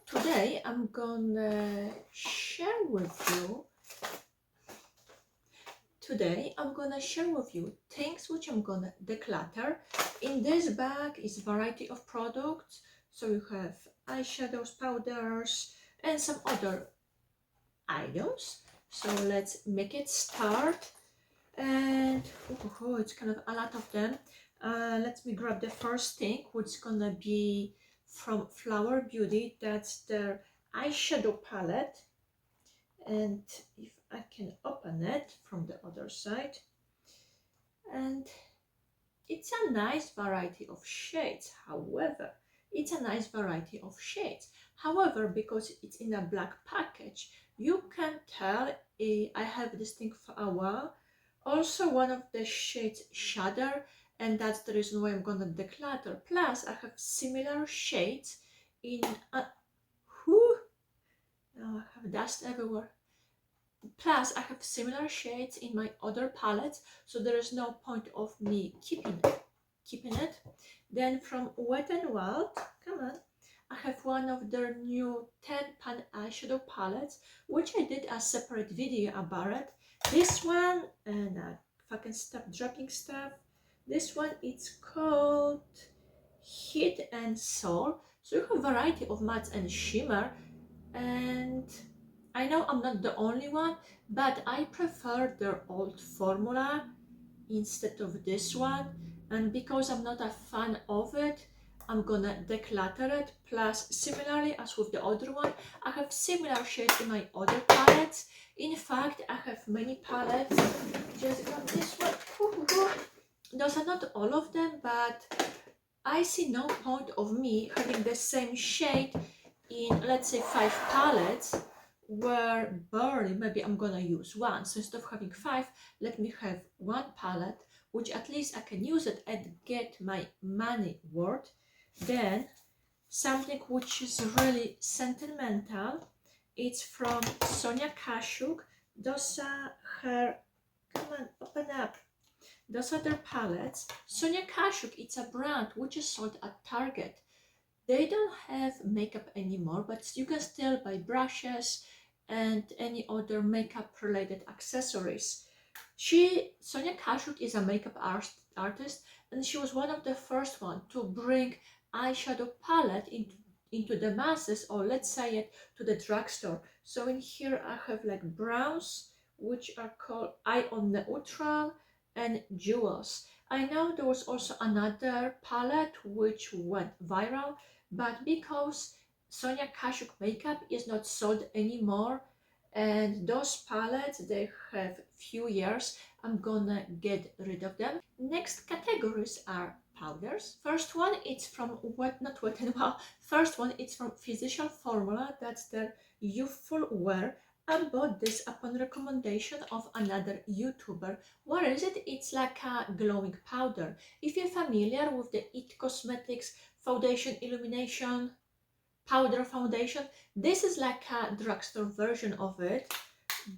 Today I'm gonna share with you things which I'm gonna declutter. In this bag is variety of products, so you have eyeshadows, powders, and some other items. So let's make it start. And it's kind of a lot of them. Let me grab the first thing, which is gonna be from Flower Beauty. That's their eyeshadow palette, and if I can open it from the other side, and it's a nice variety of shades. However, because it's in a black package, you can tell I have this thing for a while. Also, one of the shades shadow, and that's the reason why I'm gonna declutter. Plus, I have similar shades in now I have dust everywhere. Plus, I have similar shades in my other palettes, so there is no point of me keeping it. Then from Wet n Wild, come on, I have one of their new 10-pan eyeshadow palettes, which I did a separate video about it. This one, and if I can stop dropping stuff, this one, it's called Heat and Soul. So you have a variety of mattes and shimmer, and I know I'm not the only one, but I prefer their old formula instead of this one. And because I'm not a fan of it, I'm gonna declutter it. Plus, similarly as with the other one, I have similar shades in my other palettes. In fact, I have many palettes. Just grab this one. Those are not all of them, but I see no point of me having the same shade in, let's say, 5 palettes, where barely maybe I'm gonna use one. So instead of having 5, let me have one palette, which at least I can use it and get my money worth. Then something which is really sentimental, it's from Sonia Kashuk. Those are her, come on, open up. Those are their palettes. Sonia Kashuk, it's a brand which is sold at Target. They don't have makeup anymore, but you can still buy brushes and any other makeup related accessories. Sonia Kashuk is a makeup artist, and she was one of the first one to bring eyeshadow palette into the masses, or let's say it, to the drugstore. So in here I have like browns, which are called Eye on Neutral, and jewels. I know there was also another palette which went viral, but because Sonia Kashuk makeup is not sold anymore, and those palettes, they have few years, I'm gonna get rid of them. Next categories are powders. First one, it's from First one, it's from Physician Formula. That's their Youthful Wear. I bought this upon recommendation of another YouTuber. What is it? It's like a glowing powder. If you're familiar with the IT Cosmetics Foundation Illumination powder foundation, this is like a drugstore version of it,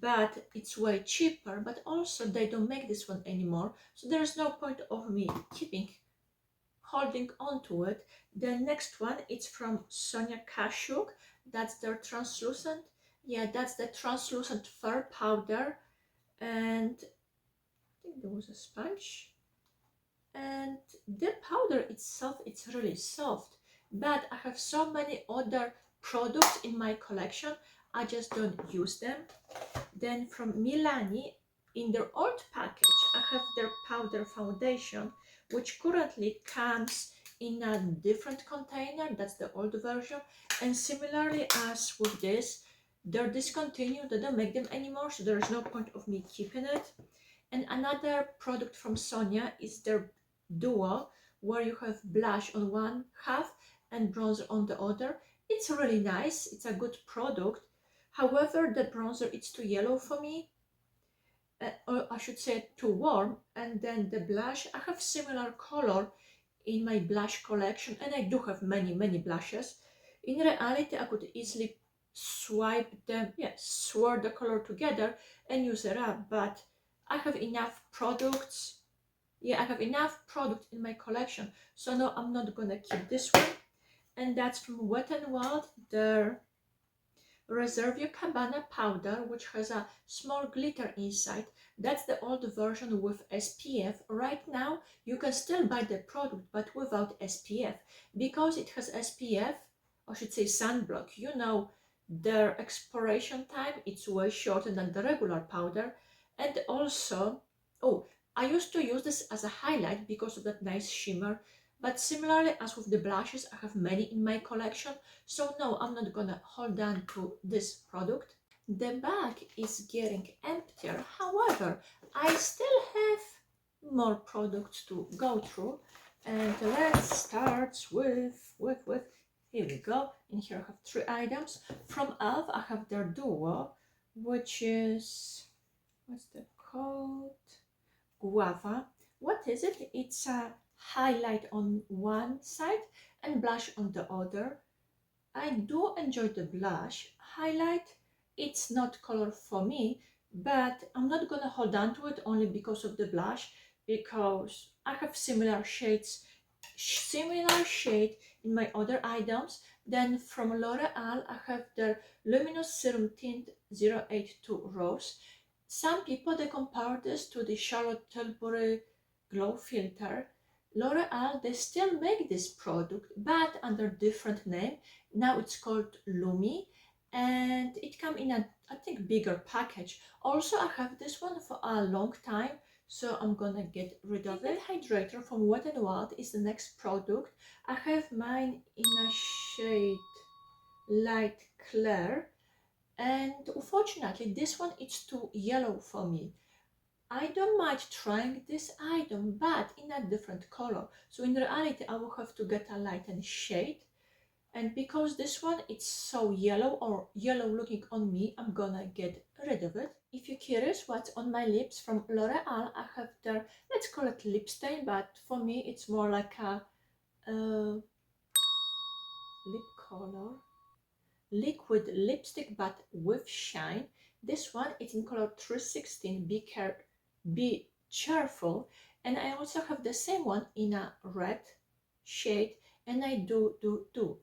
but it's way cheaper. But also they don't make this one anymore, so there's no point of me holding on to it. The next one, it's from Sonia Kashuk. That's their translucent. Yeah, that's the translucent fur powder, and I think there was a sponge. And the powder itself, it's really soft, but I have so many other products in my collection, I just don't use them. Then from MILANI, in their old package, I have their powder foundation, which currently comes in a different container. That's the old version. And similarly as with this, they're discontinued. They don't make them anymore, so there's no point of me keeping it. And another product from Sonia is their duo, where you have blush on one half and bronzer on the other. It's really nice. It's a good product. However, the bronzer, it's too yellow for me, or I should say too warm. And then the blush, I have similar color in my blush collection, and I do have many blushes. In reality, I could easily swirl the color together and use it up, but I have enough products. Yeah, I have enough product in my collection, so no, I'm not gonna keep this one. and that's from Wet n Wild, the Reserve Your Cabana powder, which has a small glitter inside. That's the old version with SPF. Right now, you can still buy the product, but without SPF. Because it has SPF, or I should say sunblock, you know, their expiration time, it's way shorter than the regular powder. And also, oh, I used to use this as a highlight because of that nice shimmer. But similarly as with the blushes, I have many in my collection. So no, I'm not gonna hold on to this product. The bag is getting emptier. However, I still have more products to go through. And let's start with here we go. In here I have 3 items. From e.l.f. I have their duo, which is, what's the code? Guava. What is it? It's a highlight on one side and blush on the other. I do enjoy the blush. Highlight, it's not color for me, but I'm not gonna hold on to it only because of the blush, because I have similar shade in my other items. Then from L'Oreal, I have their Luminous Serum Tint 082 Rose. Some people, they compare this to the Charlotte Tilbury Glow Filter. L'Oreal, they still make this product, but under different name. Now it's called Lumi, and it comes in a, I think, bigger package. Also, I have this one for a long time, so I'm gonna get rid of it. Hydrator from Wet n Wild is the next product. I have mine in a shade light clear, and unfortunately this one is too yellow for me. I don't mind trying this item, but in a different color. So in reality, I will have to get a lightened shade. And because this one it's so yellow or yellow looking on me, I'm gonna get rid of it. If you're curious what's on my lips from L'Oreal, I have their, let's call it lip stain, but for me it's more like a lip color. Liquid lipstick but with shine. This one is in color 316. Be cheerful. And I also have the same one in a red shade, and I do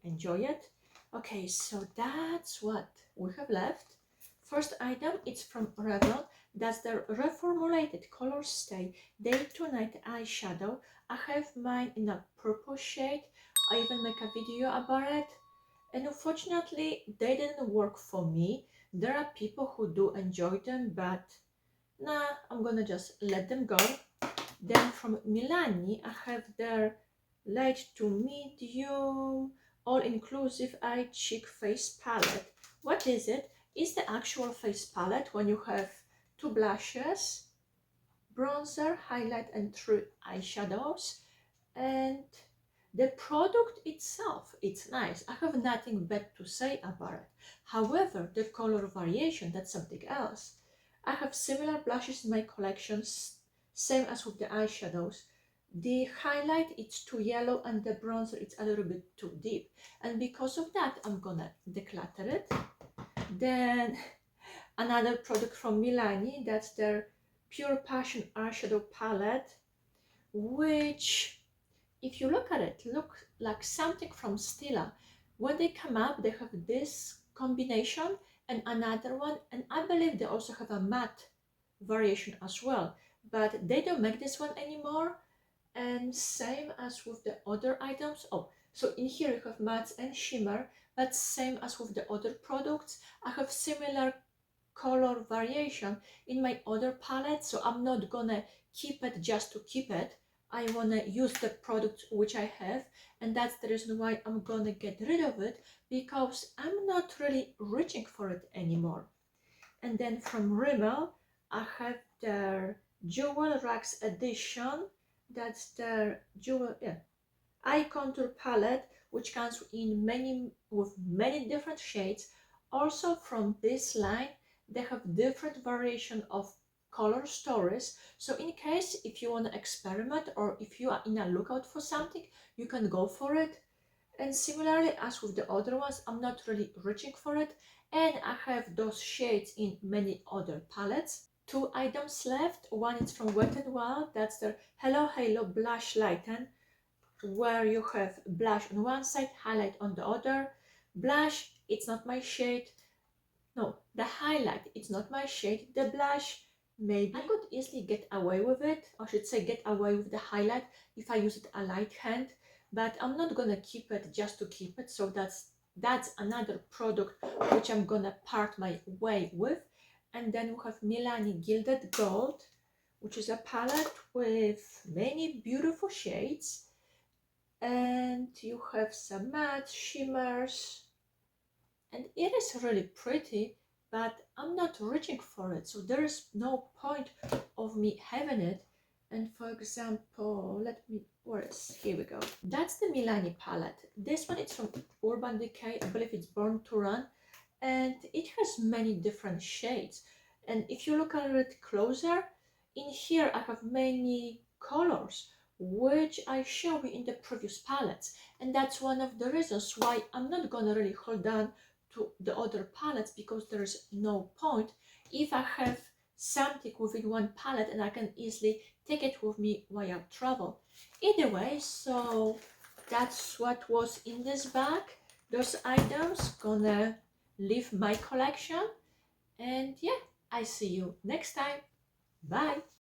enjoy it. Okay, so that's what we have left. First item, it's from Revlon. That's their reformulated color stay day to night eyeshadow. I have mine in a purple shade. I even make a video about it, and unfortunately they didn't work for me. There are people who do enjoy them, but nah, I'm gonna just let them go. Then from Milani, I have their light to medium all-inclusive eye cheek face palette. What is it? It's the actual face palette when you have 2 blushes, bronzer, highlight, and 3 eyeshadows. And the product itself, it's nice. I have nothing bad to say about it. However, the color variation, that's something else. I have similar blushes in my collections, same as with the eyeshadows. The highlight, it's too yellow, and the bronzer, it's a little bit too deep. And because of that, I'm gonna declutter it. Then another product from Milani, that's their Pure Passion eyeshadow palette, which, if you look at it, look like something from Stila. When they come up, they have this combination and another one, and I believe they also have a matte variation as well, but they don't make this one anymore. And same as with the other items. Oh, so in here you have mattes and shimmer, but same as with the other products, I have similar color variation in my other palette, so I'm not gonna keep it just to keep it. I want to use the product which I have, and that's the reason why I'm gonna get rid of it, because I'm not really reaching for it anymore. And then from Rimmel, I have their Jewel Racks edition. That's their jewel eye contour palette, which comes in many different shades. Also from this line, they have different variation of color stories, so in case if you want to experiment or if you are in a lookout for something, you can go for it. And similarly as with the other ones, I'm not really reaching for it, and I have those shades in many other palettes. 2 items left. One is from Wet n Wild, that's their Hello Halo Blush Lighten. where you have blush on one side, highlight on the other. Blush, it's not my shade. No, the highlight, it's not my shade. The blush, maybe I could easily get away with it. I should say get away with the highlight if I use it a light hand, but I'm not gonna keep it just to keep it. So that's another product which I'm gonna part my way with. And then we have Milani Gilded Gold, which is a palette with many beautiful shades. And you have some matte shimmers, and it is really pretty, but I'm not reaching for it, so there is no point of me having it. And for example, here we go. That's the Milani palette. This one is from Urban Decay. I believe it's Born to Run, and it has many different shades. And if you look at it closer, in here I have many colors which I showed you in the previous palettes, and that's one of the reasons why I'm not gonna really hold on to the other palettes, because there is no point if I have something within one palette and I can easily take it with me while I travel. Either way, so that's what was in this bag. Those items gonna leave my collection, and yeah, I see you next time. Bye.